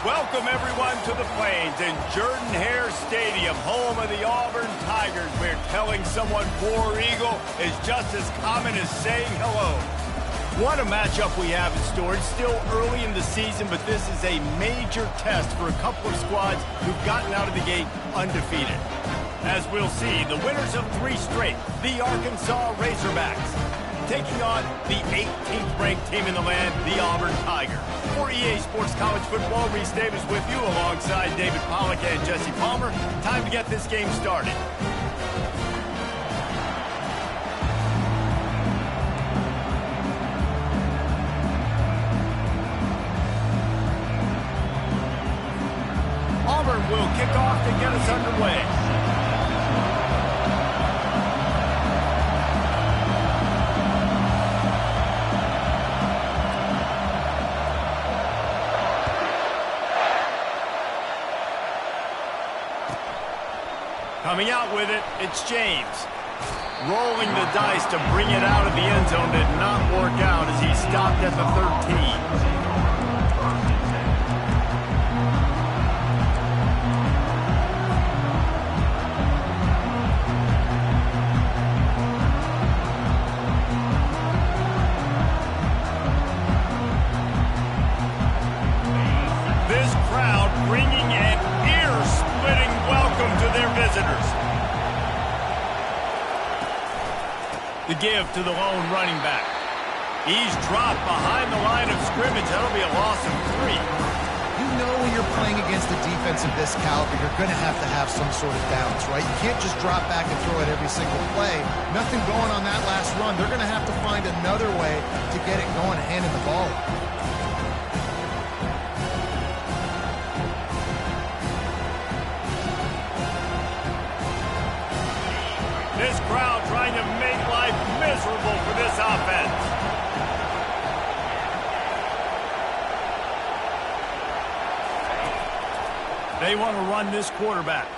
Welcome, everyone, to the Plains and Jordan-Hare Stadium, home of the Auburn Tigers, where telling someone War Eagle is just as common as saying hello. What a matchup we have in store. It's still early in the season, but this is a major test for a couple of squads who've gotten out of the gate undefeated. As we'll see, the winners of 3 straight, the Arkansas Razorbacks, taking on the 18th ranked team in the land, the Auburn Tigers. For EA Sports College Football, Reese Davis with you alongside David Pollack and Jesse Palmer. Time to get this game started. Auburn will kick off to get us underway. Coming out with it, it's James. Rolling the dice to bring it out of the end zone did not work out as he stopped at the 13. This crowd bringing an ear-splitting welcome to their visitors. The give to the lone running back. He's dropped behind the line of scrimmage. That'll be a loss of 3. You know when you're playing against a defense of this caliber, you're going to have some sort of balance, right? You can't just drop back and throw it every single play. Nothing going on that last run. They're going to have to find another way to get it going, handing the ball. This crowd trying to make life miserable for this offense. They want to run this quarterback.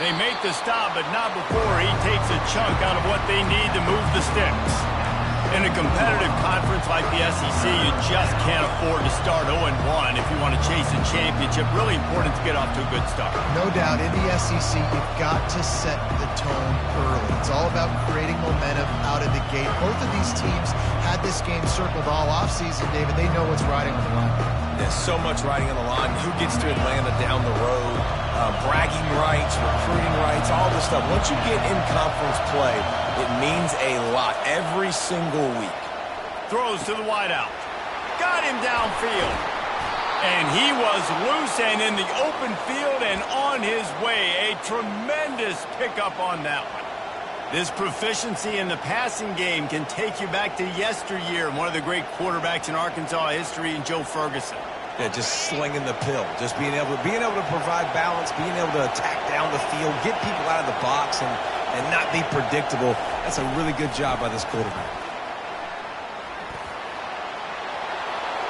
They make the stop, but not before he takes a chunk out of what they need to move the sticks. In a competitive conference like the SEC, you just can't afford to start 0-1 if you want to chase a championship. Really important to get off to a good start. No doubt, in the SEC, you've got to set the tone early. It's all about creating momentum out of the gate. Both of these teams had this game circled all offseason, David. They know what's riding on the line. There's so much riding on the line. Who gets to Atlanta down the road? Bragging rights, recruiting rights, all this stuff. Once you get in conference play, it means a lot every single week. Throws to the wideout. Got him downfield. And he was loose and in the open field and on his way. A tremendous pickup on that one. This proficiency in the passing game can take you back to yesteryear. One of the great quarterbacks in Arkansas history, in Joe Ferguson. Yeah, just slinging the pill, just being able to provide balance, being able to attack down the field, get people out of the box, and not be predictable. That's a really good job by this quarterback.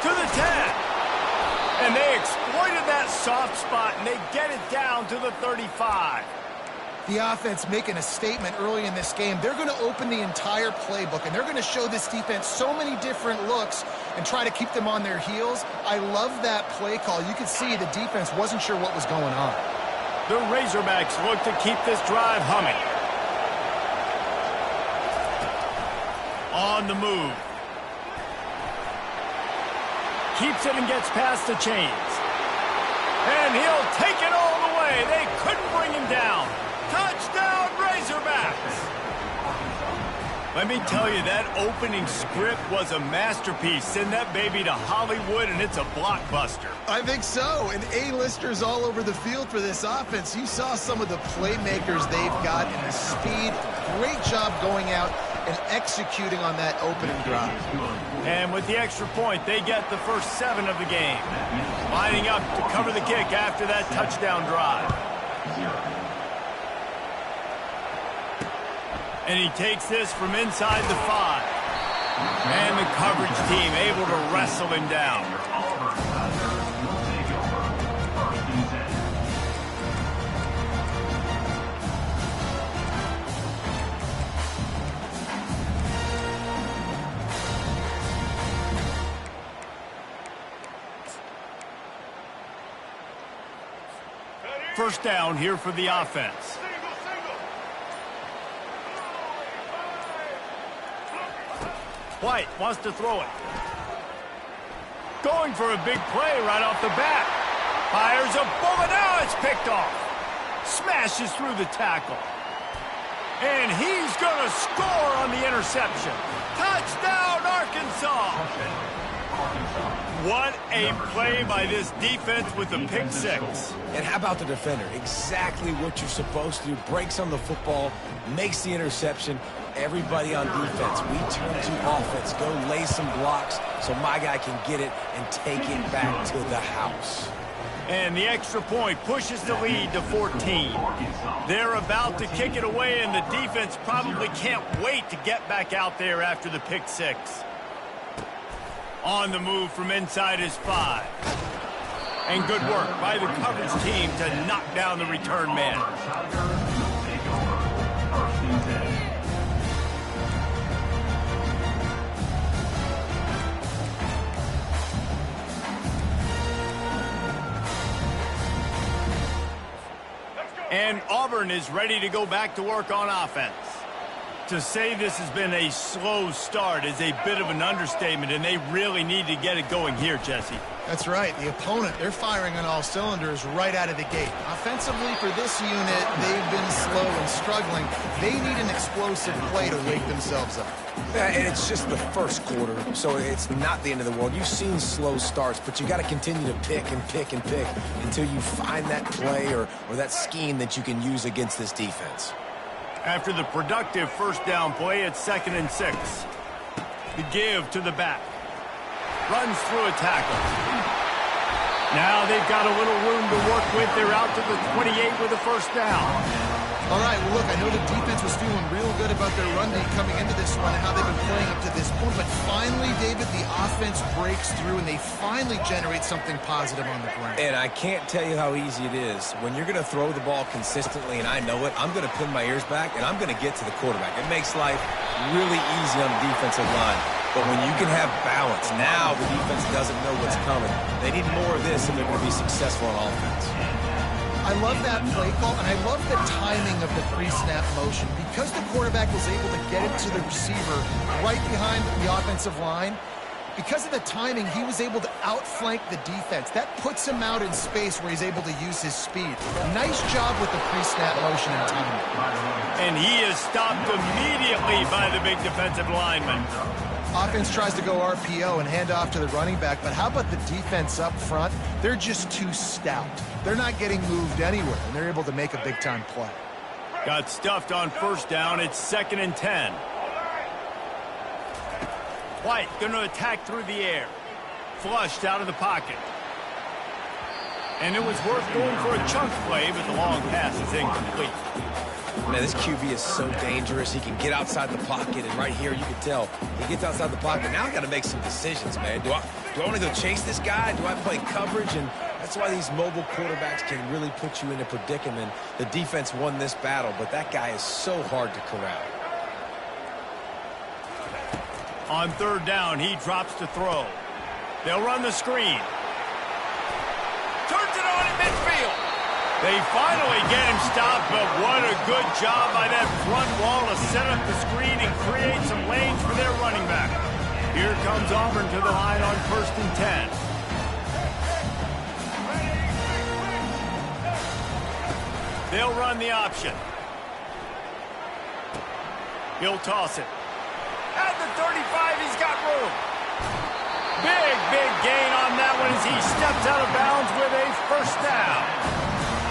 To the 10. And they exploited that soft spot, and they get it down to the 35. The offense making a statement early in this game. They're going to open the entire playbook, and they're going to show this defense so many different looks and try to keep them on their heels. I love that play call. You could see the defense wasn't sure what was going on. The Razorbacks look to keep this drive humming. On the move. Keeps it and gets past the chains. And he'll take it all the way. They couldn't bring him down. Touchdown, Razorbacks! Let me tell you, that opening script was a masterpiece. Send that baby to Hollywood, and it's a blockbuster. I think so, and A-listers all over the field for this offense. You saw some of the playmakers they've got and the speed. Great job going out and executing on that opening drive. And with the extra point, they get the first 7 of the game. Lining up to cover the kick after that touchdown drive. And he takes this from inside the 5. And the coverage team able to wrestle him down. first down here for the offense. White wants to throw it. Going for a big play right off the bat. Fires a bullet. Now it's picked off. Smashes through the tackle. And he's going to score on the interception. Touchdown, Arkansas! What a play by this defense with the pick six. And how about the defender? Exactly what you're supposed to do. Breaks on the football, makes the interception. Everybody on defense, we turn to offense. Go lay some blocks so my guy can get it and take it back to the house. And the extra point pushes the lead to 14. They're about to kick it away, and the defense probably can't wait to get back out there after the pick six. On the move from inside his 5. And good work by the coverage team to knock down the return man. And Auburn is ready to go back to work on offense. To say this has been a slow start is a bit of an understatement, and they really need to get it going here, Jesse. That's right. The opponent, they're firing on all cylinders right out of the gate. Offensively, for this unit, they've been slow and struggling. They need an explosive play to wake themselves up. Yeah, and it's just the first quarter, so it's not the end of the world. You've seen slow starts, but you got to continue to pick and pick and pick until you find that play or that scheme that you can use against this defense. After the productive first down play, it's 2nd and 6. The give to the back. Runs through a tackle. Now they've got a little room to work with. They're out to the 28 with a first down. All right, well, look, I know the defense was feeling real good about their run D coming into this one and how they've been playing up to this point. But finally, David, the offense breaks through, and they finally generate something positive on the ground. And I can't tell you how easy it is. When you're going to throw the ball consistently, and I know it, I'm going to pin my ears back, and I'm going to get to the quarterback. It makes life really easy on the defensive line. But when you can have balance, now the defense doesn't know what's coming. They need more of this if they're going to be successful on offense. I love that play call, and I love the timing of the pre-snap motion. Because the quarterback was able to get it to the receiver right behind the offensive line, because of the timing, he was able to outflank the defense. That puts him out in space where he's able to use his speed. Nice job with the pre-snap motion and timing. And he is stopped immediately by the big defensive lineman. Offense tries to go RPO and hand off to the running back, but how about the defense up front? They're just too stout. They're not getting moved anywhere, and they're able to make a big-time play. Got stuffed on first down. It's 2nd and 10. White going to attack through the air. Flushed out of the pocket. And it was worth going for a chunk play, but the long pass is incomplete. Man, this QB is so dangerous. He can get outside the pocket, and right here you can tell he gets outside the pocket. Now I got to make some decisions, man. Do I want to go chase this guy? Do I play coverage? And that's why these mobile quarterbacks can really put you in a predicament. The defense won this battle, but that guy is so hard to corral. On 3rd down, he drops to throw. They'll run the screen. Turns it on in midfield. They finally get him stopped, but what a good job by that front wall to set up the screen and create some lanes for their running back. Here comes Auburn to the line on 1st and 10. They'll run the option. He'll toss it. At the 35, he's got room. Big gain on that one as he steps out of bounds with a first down.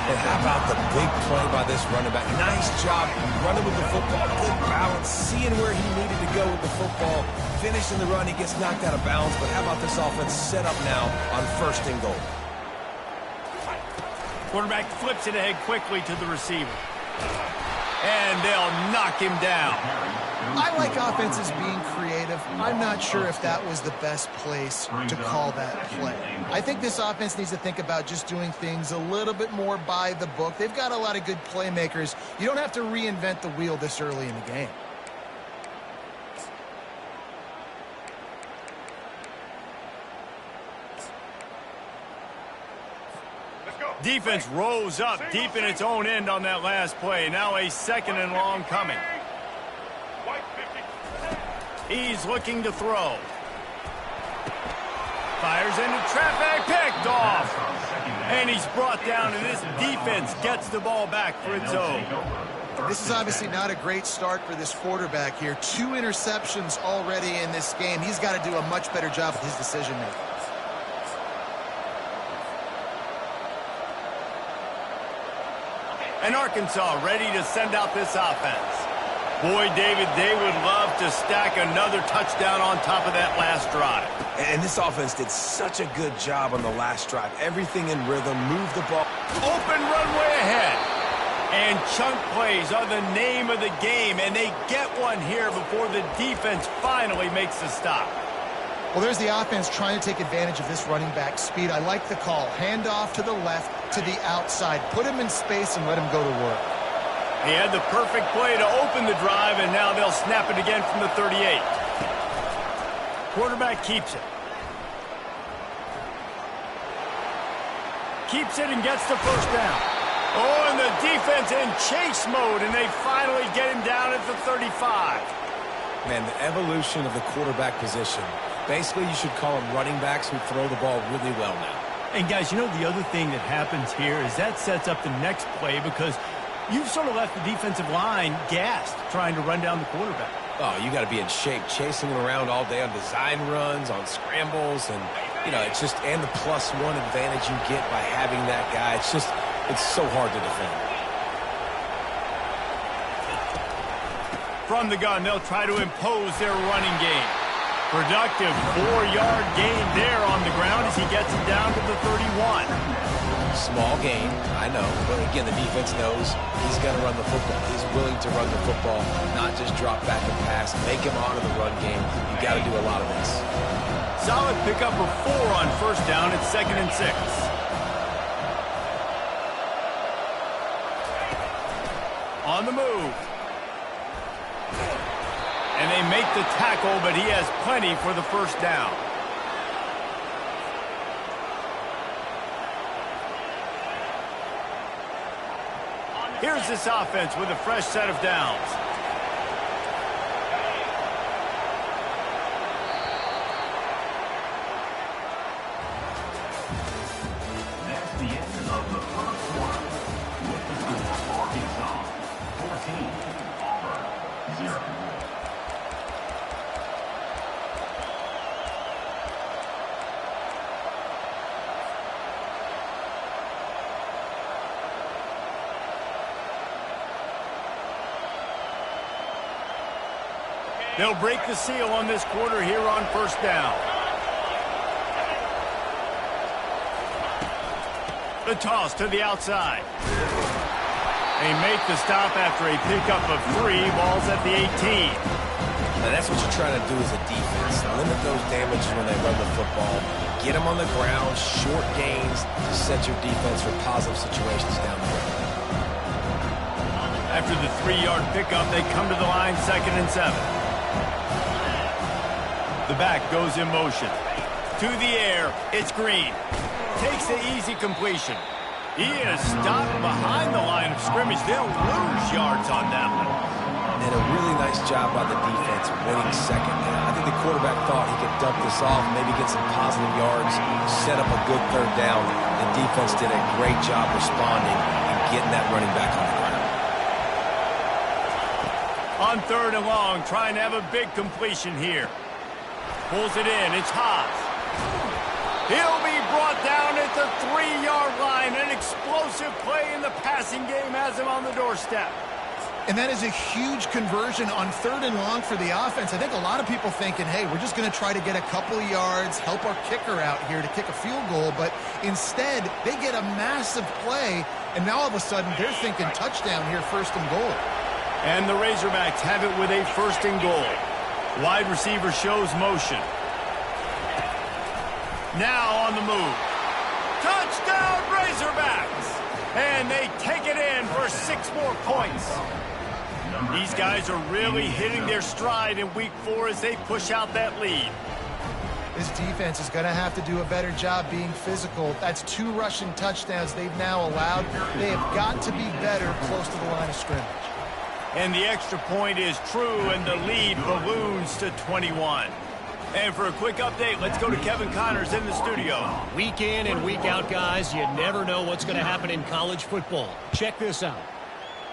And how about the big play by this running back? Nice job running with the football, good balance, seeing where he needed to go with the football, finishing the run. He gets knocked out of bounds, but how about this offense set up now on 1st and goal? Quarterback flips it ahead quickly to the receiver. And they'll knock him down. I like offenses being creative. I'm not sure if that was the best place to call that play. I think this offense needs to think about just doing things a little bit more by the book. They've got a lot of good playmakers. You don't have to reinvent the wheel this early in the game. Let's go. Defense rose up deep in its own end on that last play. Now a 2nd and long coming. He's looking to throw. Fires into traffic, picked off. And he's brought down, and this defense gets the ball back for its own. This is obviously not a great start for this quarterback here. 2 interceptions already in this game. He's got to do a much better job with his decision-making. And Arkansas ready to send out this offense. Boy, David, they would love to stack another touchdown on top of that last drive. And this offense did such a good job on the last drive. Everything in rhythm, move the ball. Open runway ahead. And chunk plays are the name of the game, and they get one here before the defense finally makes the stop. Well, there's the offense trying to take advantage of this running back speed. I like the call. Hand off to the left, to the outside. Put him in space and let him go to work. He had the perfect play to open the drive, and now they'll snap it again from the 38. Quarterback keeps it. Keeps it and gets the first down. Oh, and the defense in chase mode, and they finally get him down at the 35. Man, the evolution of the quarterback position. Basically, you should call them running backs who throw the ball really well now. And, guys, you know the other thing that happens here is that sets up the next play because you've sort of left the defensive line gassed trying to run down the quarterback. Oh, you got to be in shape, chasing him around all day on design runs, on scrambles, and, you know, it's just, and the +1 advantage you get by having that guy. It's just, it's so hard to defend. From the gun, they'll try to impose their running game. Productive 4-yard gain there on the ground as he gets it down to the 31. Small gain, I know, but again, the defense knows he's going to run the football. He's willing to run the football, not just drop back and pass, make him honor the run game. You got to do a lot of this. Solid pickup of 4 on first down. It's 2nd and 6. On the move. And they make the tackle, but he has plenty for the first down. Here's this offense with a fresh set of downs. That's the end of the first quarter. With the score, Arkansas 14, Auburn 0. They'll break the seal on this quarter here on first down. The toss to the outside. They make the stop after a pickup of 3. Ball's at the 18. Now that's what you're trying to do as a defense. Limit those damages when they run the football. Get them on the ground, short gains to set your defense for positive situations down the road. After the 3-yard pickup, they come to the line 2nd and 7. The back goes in motion. To the air, it's Green. Takes the easy completion. He is stopped behind the line of scrimmage. They'll lose yards on that one. And a really nice job by the defense winning second down. I think the quarterback thought he could dump this off, maybe get some positive yards, set up a good third down. The defense did a great job responding and getting that running back on the ground. On 3rd and long, trying to have a big completion here. Pulls it in. It's Haas. He'll be brought down at the 3-yard line. An explosive play in the passing game has him on the doorstep. And that is a huge conversion on 3rd and long for the offense. I think a lot of people thinking, hey, we're just going to try to get a couple of yards, help our kicker out here to kick a field goal. But instead, they get a massive play, and now all of a sudden they're thinking touchdown here, 1st and goal. And the Razorbacks have it with a 1st and goal. Wide receiver shows motion. Now on the move. Touchdown, Razorbacks! And they take it in for 6 more points. These guys are really hitting their stride in week 4 as they push out that lead. This defense is going to have to do a better job being physical. That's 2 rushing touchdowns they've now allowed. They have got to be better close to the line of scrimmage. And the extra point is true, and the lead balloons to 21. And for a quick update, let's go to Kevin Connors in the studio. Week in and week out, guys, you never know what's going to happen in college football. Check this out.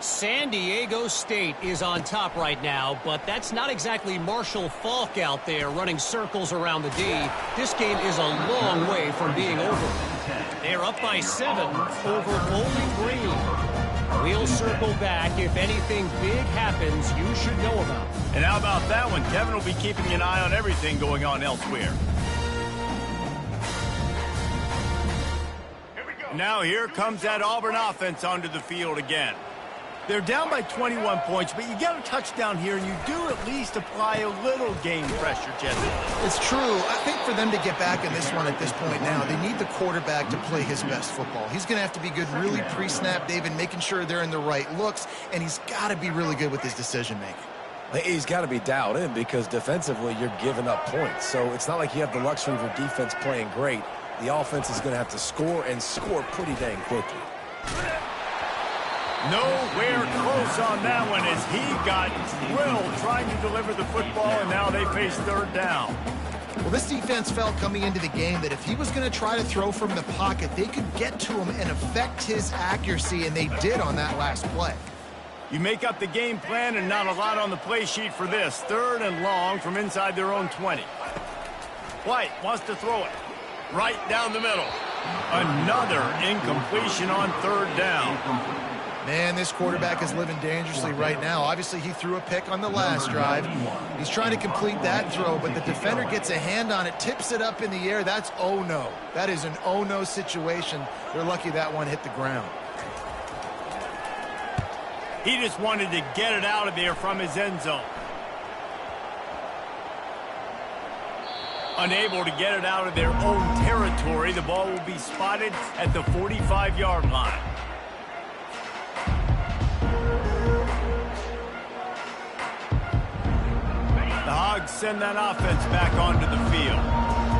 San Diego State is on top right now, but that's not exactly Marshall Faulk out there running circles around the D. This game is a long way from being over. They're up by 7 over Bowling Green. We'll circle back. If anything big happens, you should know about it. And how about that one? Kevin will be keeping an eye on everything going on elsewhere. Now here comes that Auburn offense onto the field again. They're down by 21 points, but you get a touchdown here, and you do at least apply a little game pressure, Jesse. It's true. I think for them to get back in this one at this point now, they need the quarterback to play his best football. He's going to have to be good really pre-snap, David, making sure they're in the right looks, and he's got to be really good with his decision-making. He's got to be dialed in because defensively you're giving up points. So it's not like you have the luxury of your defense playing great. The offense is going to have to score and score pretty dang quickly. Nowhere close on that one as he got drilled trying to deliver the football, and now they face 3rd down. Well, this defense felt coming into the game that if he was going to try to throw from the pocket, they could get to him and affect his accuracy, and they did on that last play. You make up the game plan and not a lot on the play sheet for this. 3rd and long from inside their own 20. White wants to throw it right down the middle. Another incompletion on 3rd down. Man, this quarterback is living dangerously right now. Obviously, he threw a pick on the last drive. He's trying to complete that throw, but the defender gets a hand on it, tips it up in the air. That's oh-no. That is an oh-no situation. They're lucky that one hit the ground. He just wanted to get it out of there from his end zone. Unable to get it out of their own territory, the ball will be spotted at the 45-yard line. The Hogs send that offense back onto the field.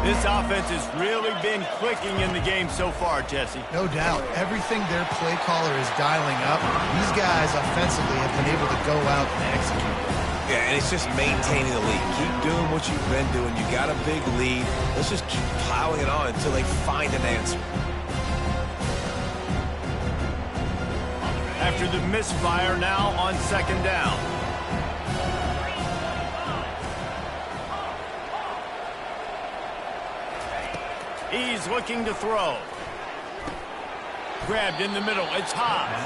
This offense has really been clicking in the game so far, Jesse. No doubt. Everything their play caller is dialing up, these guys offensively have been able to go out and execute. Yeah, and it's just maintaining the lead. Keep doing what you've been doing. You got a big lead. Let's just keep piling it on until they find an answer. After the misfire, now on 2nd down. He's looking to throw. Grabbed in the middle. It's Hobbs.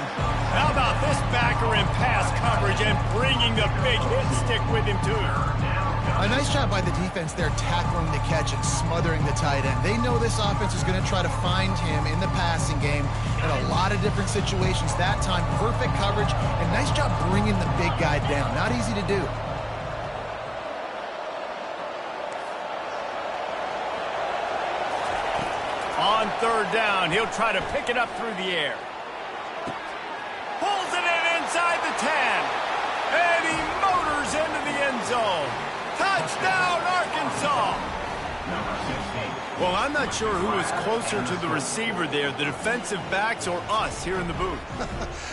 How about this backer in pass coverage and bringing the big hit stick with him, too? A nice job by the defense there tackling the catch and smothering the tight end. They know this offense is going to try to find him in the passing game in a lot of different situations. That time, perfect coverage and nice job bringing the big guy down. Not easy to do. On 3rd down, he'll try to pick it up through the air. Pulls it in inside the 10. And he motors into the end zone. Touchdown, Arkansas! Well, I'm not sure who was closer to the receiver there, the defensive backs or us here in the booth.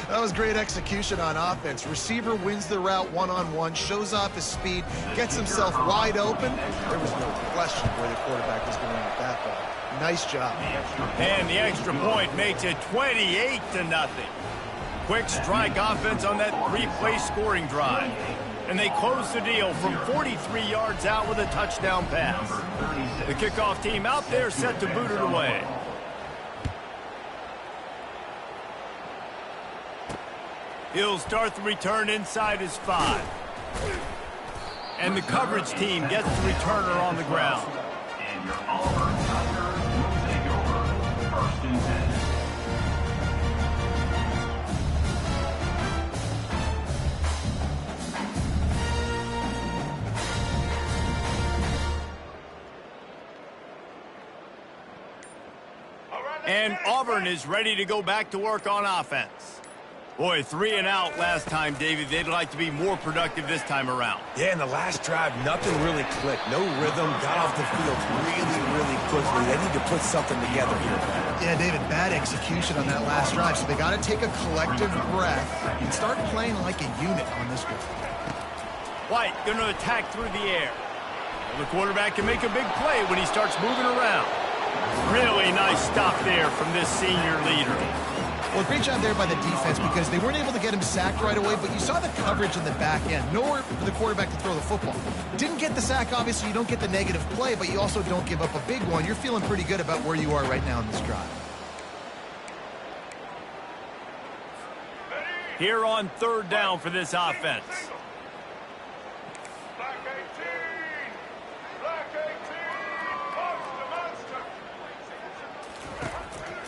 That was great execution on offense. Receiver wins the route one-on-one, shows off his speed, gets himself wide open. There was no question where the quarterback was going with that ball. Nice job. And the extra point makes it 28-0. Quick strike offense on that 3-play scoring drive. And they close the deal from 43 yards out with a touchdown pass. The kickoff team out there set to boot it away. He'll start the return inside his 5. And the coverage team gets the returner on the ground. And your Auburn Tigers will take over 1st and 10. And Auburn is ready to go back to work on offense. Boy, 3 and out last time, David. They'd like to be more productive this time around. Yeah, in the last drive, nothing really clicked. No rhythm, got off the field really quickly. They need to put something together here. Yeah, David, bad execution on that last drive, so they got to take a collective breath and start playing like a unit on this one. White going to attack through the air. The quarterback can make a big play when he starts moving around. Really nice stop there from this senior leader. Well, great job there by the defense because they weren't able to get him sacked right away, but you saw the coverage in the back end. Nowhere for the quarterback to throw the football. Didn't get the sack, obviously. You don't get the negative play, but you also don't give up a big one. You're feeling pretty good about where you are right now in this drive. Here on 3rd down for this offense.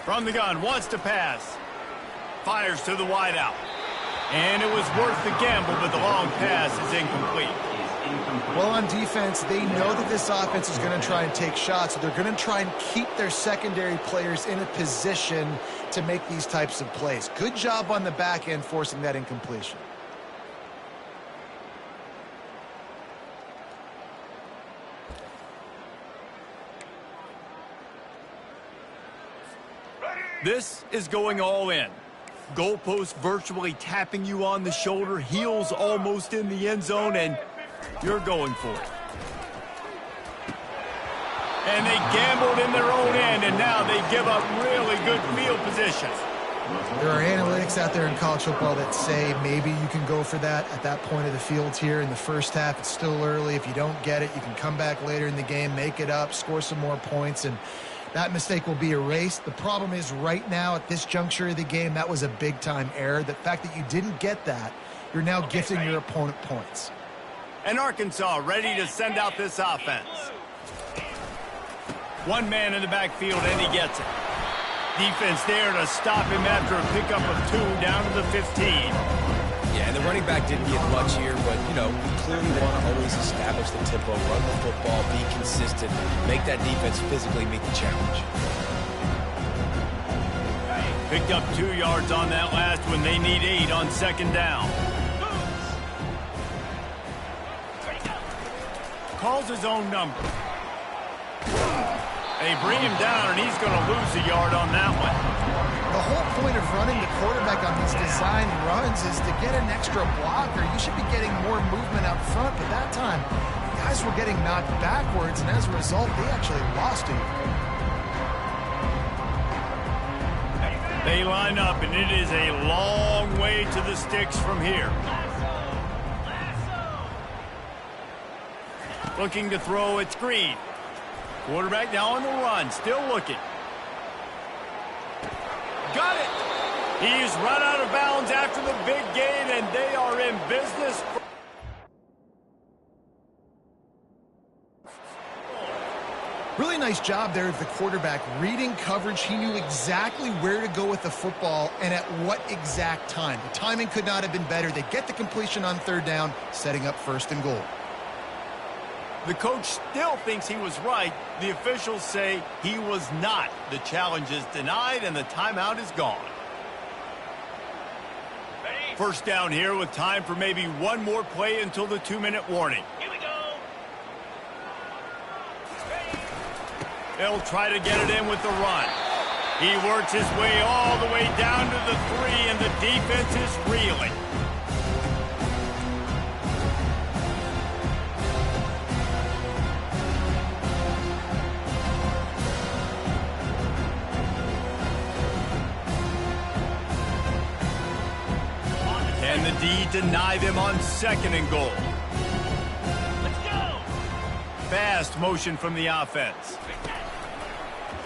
From the gun, wants to pass. Fires to the wideout. And it was worth the gamble, but the long pass is incomplete. Well, on defense, they know that this offense is going to try and take shots, so they're going to try and keep their secondary players in a position to make these types of plays. Good job on the back end forcing that incompletion. This is going all in. Goalpost virtually tapping you on the shoulder, heels almost in the end zone, and you're going for it. And they gambled in their own end, and now they give up really good field position. There are analytics out there in college football that say maybe you can go for that at that point of the field here in the first half. It's still early. If you don't get it, you can come back later in the game, make it up, score some more points, and that mistake will be erased. The problem is right now at this juncture of the game, that was a big-time error. The fact that you didn't get that, you're now gifting your opponent points. And Arkansas ready to send out this offense. One man in the backfield, and he gets it. Defense there to stop him after a pickup of 2 down to the 15. Yeah, and the running back didn't get much here, but, you know, we clearly want to always establish the tempo, run the football, be consistent, make that defense physically meet the challenge. Picked up 2 yards on that last one. They need 8 on 2nd down. Calls his own number. They bring him down, and he's going to lose a yard on that one. The whole point of running the quarterback on these design runs is to get an extra blocker. You should be getting more movement up front, but that time, guys were getting knocked backwards, and as a result, they actually lost it. They line up, and it is a long way to the sticks from here. Looking to throw, it's Green. Quarterback now on the run, still looking. Got it! He's run out of bounds after the big gain, and they are in business. Really nice job there of the quarterback. Reading coverage, he knew exactly where to go with the football and at what exact time. The timing could not have been better. They get the completion on 3rd down, setting up 1st and goal. The coach still thinks he was right. The officials say he was not. The challenge is denied, and the timeout is gone. First down here with time for maybe one more play until the 2-minute warning. Here we go. They'll try to get it in with the run. He works his way all the way down to the 3, and the defense is reeling. And the D deny them on 2nd and goal. Let's go. Fast motion from the offense.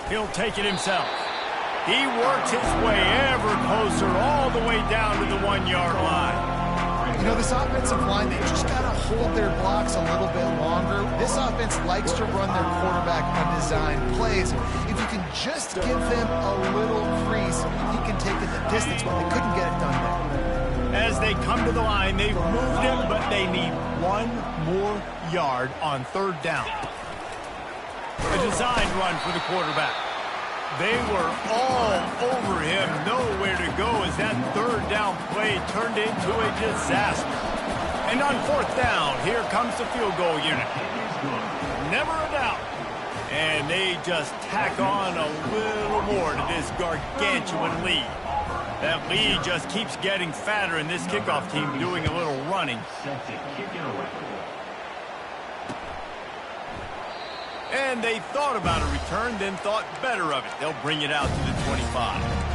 He'll take it himself. He works his way ever closer all the way down to the 1-yard line. You know, this offensive line, they just got to hold their blocks a little bit longer. This offense likes to run their quarterback on design plays. If you can just give them a little crease, he can take it the distance, but they couldn't get it done there. As they come to the line, they've moved him, but they need 1 more yard on 3rd down. A design run for the quarterback. They were all over him, nowhere to go, go as that third down play turned into a disaster. And on fourth down, here comes the field goal unit. Never a doubt. And they just tack on a little more to this gargantuan lead. That lead just keeps getting fatter, and this kickoff team doing a little running. And they thought about a return, then thought better of it. They'll bring it out to the 25.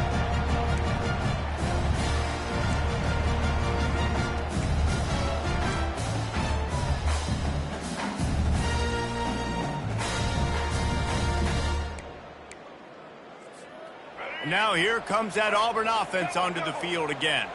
Now here comes that Auburn offense onto the field again.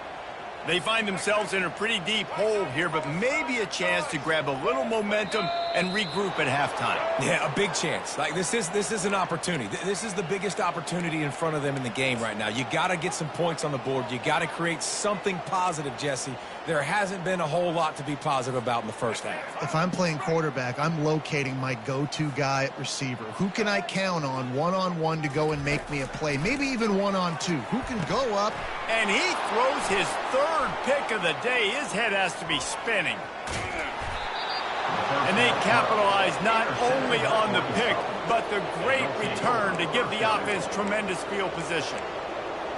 They find themselves in a pretty deep hole here, but maybe a chance to grab a little momentum and regroup at halftime. Yeah, a big chance. Like this is an opportunity. This is the biggest opportunity in front of them in the game right now. You got to get some points on the board. You got to create something positive, Jesse. There hasn't been a whole lot to be positive about in the first half. If I'm playing quarterback, I'm locating my go-to guy at receiver. Who can I count on one-on-one to go and make me a play? Maybe even one-on-two. Who can go up? And he throws his third pick of the day. His head has to be spinning. And they capitalize not only on the pick, but the great return to give the offense tremendous field position.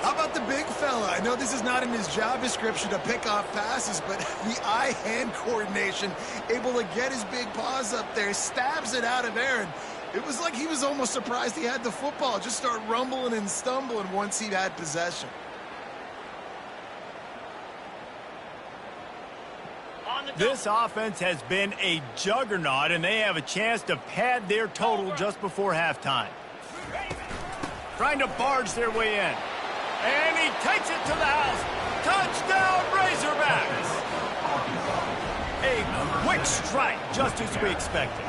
How about the big fella? I know this is not in his job description to pick off passes, but the eye-hand coordination, able to get his big paws up there, stabs it out of Aaron. It was like he was almost surprised he had the football. Just start rumbling and stumbling once he had possession. This offense has been a juggernaut, and they have a chance to pad their total just before halftime. Trying to barge their way in. And he takes it to the house. Touchdown, Razorbacks! A quick strike, just as we expected.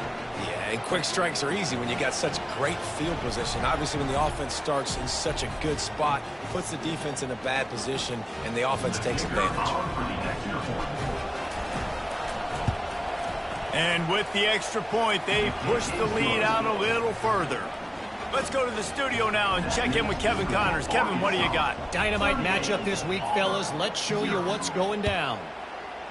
Yeah, and quick strikes are easy when you got such great field position. Obviously, when the offense starts in such a good spot, puts the defense in a bad position, and the offense takes advantage. And with the extra point, they push the lead out a little further. Let's go to the studio now and check in with Kevin Connors. Kevin, what do you got? Dynamite matchup this week, fellas. Let's show you what's going down.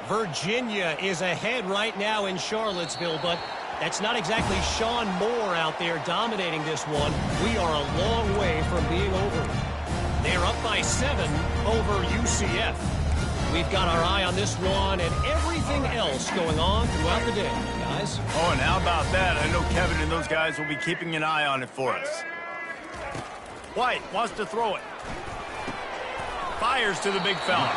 Virginia is ahead right now in Charlottesville, but that's not exactly Sean Moore out there dominating this one. We are a long way from being over. They're up by 7 over UCF. We've got our eye on this one and everything else going on throughout the day, guys. Oh, and how about that? I know Kevin and those guys will be keeping an eye on it for us. White wants to throw it. Fires to the big fella.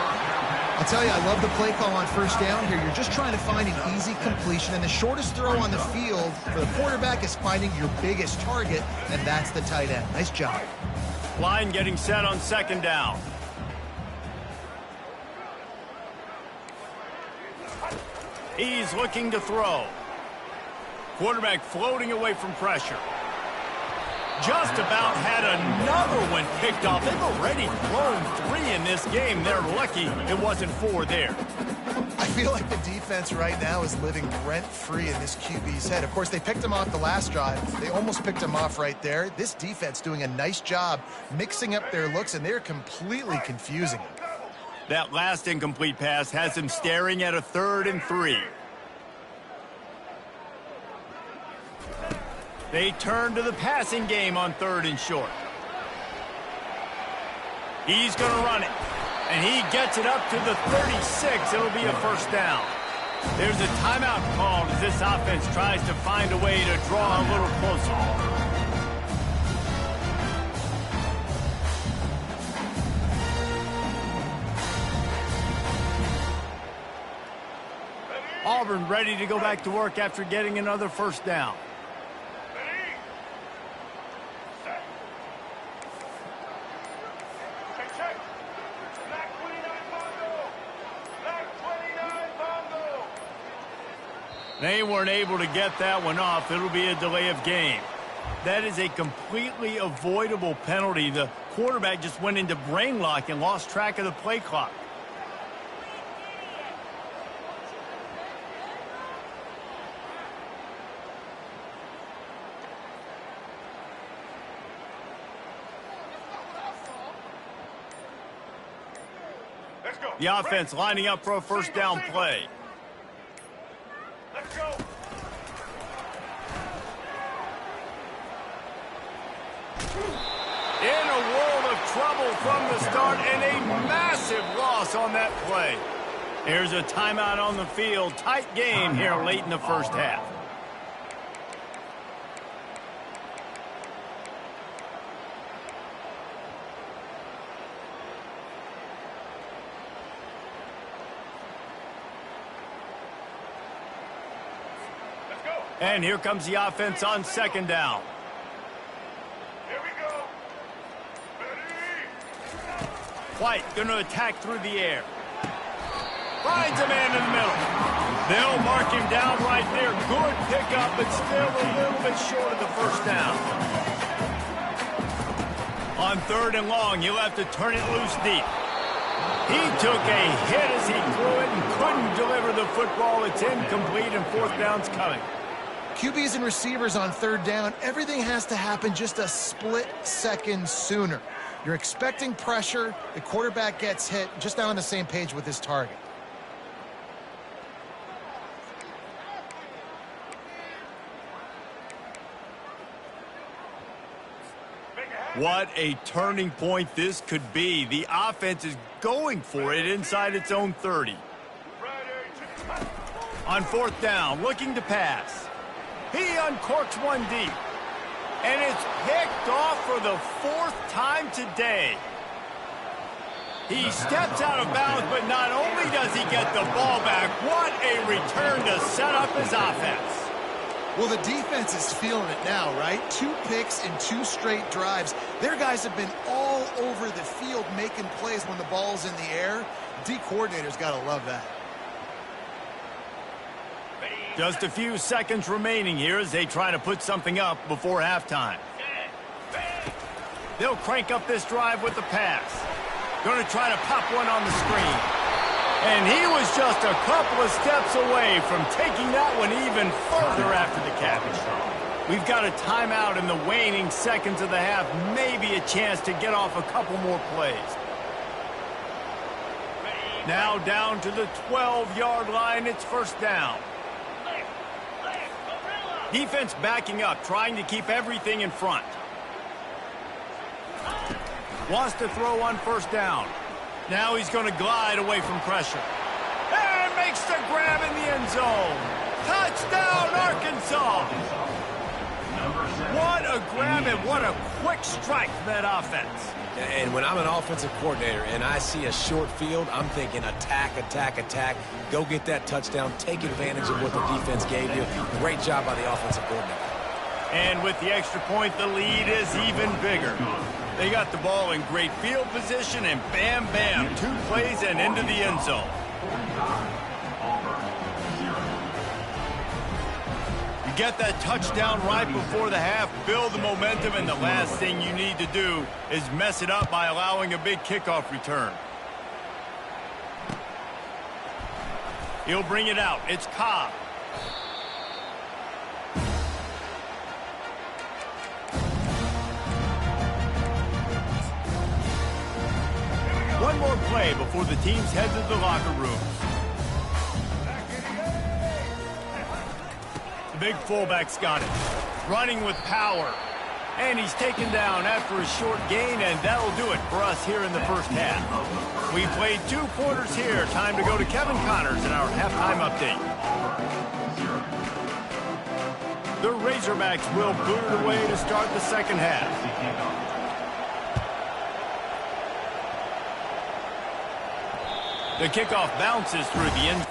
I'll tell you, I love the play call on first down here. You're just trying to find an easy completion, and the shortest throw on the field for the quarterback is finding your biggest target, and that's the tight end. Nice job. Line getting set on second down. He's looking to throw. Quarterback floating away from pressure. Just about had another one picked off. They've already thrown 3 in this game. They're lucky it wasn't 4 there. I feel like the defense right now is living rent-free in this QB's head. Of course, they picked him off the last drive. They almost picked him off right there. This defense doing a nice job mixing up their looks, and they're completely confusing him. That last incomplete pass has him staring at a 3rd and 3. They turn to the passing game on 3rd and short. He's going to run it. And he gets it up to the 36. It'll be a first down. There's a timeout called as this offense tries to find a way to draw a little closer. Auburn ready to go back to work after getting another first down. They weren't able to get that one off. It'll be a delay of game. That is a completely avoidable penalty. The quarterback just went into brain lock and lost track of the play clock. The offense lining up for a first down play. Let's go. In a world of trouble from the start and a massive loss on that play. Here's a timeout on the field. Tight game here late in the first half. Let's go. And here comes the offense on second down. Here we go. Ready. White going to attack through the air. Finds a man in the middle. They'll mark him down right there. Good pickup, but still a little bit short of the first down. On third and long, he'll have to turn it loose deep. He took a hit as he threw it and couldn't deliver the football. It's incomplete and fourth down's coming. QBs and receivers on third down, everything has to happen just a split second sooner. You're expecting pressure, the quarterback gets hit, just not on the same page with his target. What a turning point this could be. The offense is going for it inside its own 30. On fourth down, looking to pass. He uncorks one deep. And it's picked off for the fourth time today. He steps out of bounds, but not only does he get the ball back, what a return to set up his offense. Well, the defense is feeling it now, right? 2 picks in 2 straight drives. Their guys have been all over the field making plays when the ball's in the air. D coordinator's got to love that. Just a few seconds remaining here as they try to put something up before halftime. They'll crank up this drive with the pass. Going to try to pop one on the screen. And he was just a couple of steps away from taking that one even further after the catch. We've got a timeout in the waning seconds of the half. Maybe a chance to get off a couple more plays. Now down to the 12-yard line. It's first down. Defense backing up, trying to keep everything in front. Wants to throw on first down. Now he's going to glide away from pressure. And makes the grab in the end zone. Touchdown, Arkansas! What a grab and what a quick strike from that offense. And when I'm an offensive coordinator and I see a short field, I'm thinking attack, attack, attack. Go get that touchdown. Take advantage of what the defense gave you. Great job by the offensive coordinator. And with the extra point, the lead is even bigger. They got the ball in great field position, and bam, bam, 2 plays and into the end zone. You get that touchdown right before the half, build the momentum, and the last thing you need to do is mess it up by allowing a big kickoff return. He'll bring it out. It's Cobb. One more play before the teams head to the locker rooms. The big fullback's got it. Running with power. And he's taken down after a short gain, and that'll do it for us here in the first half. We played 2 quarters here. Time to go to Kevin Connors in our halftime update. The Razorbacks will boot it away to start the second half. The kickoff bounces through the end.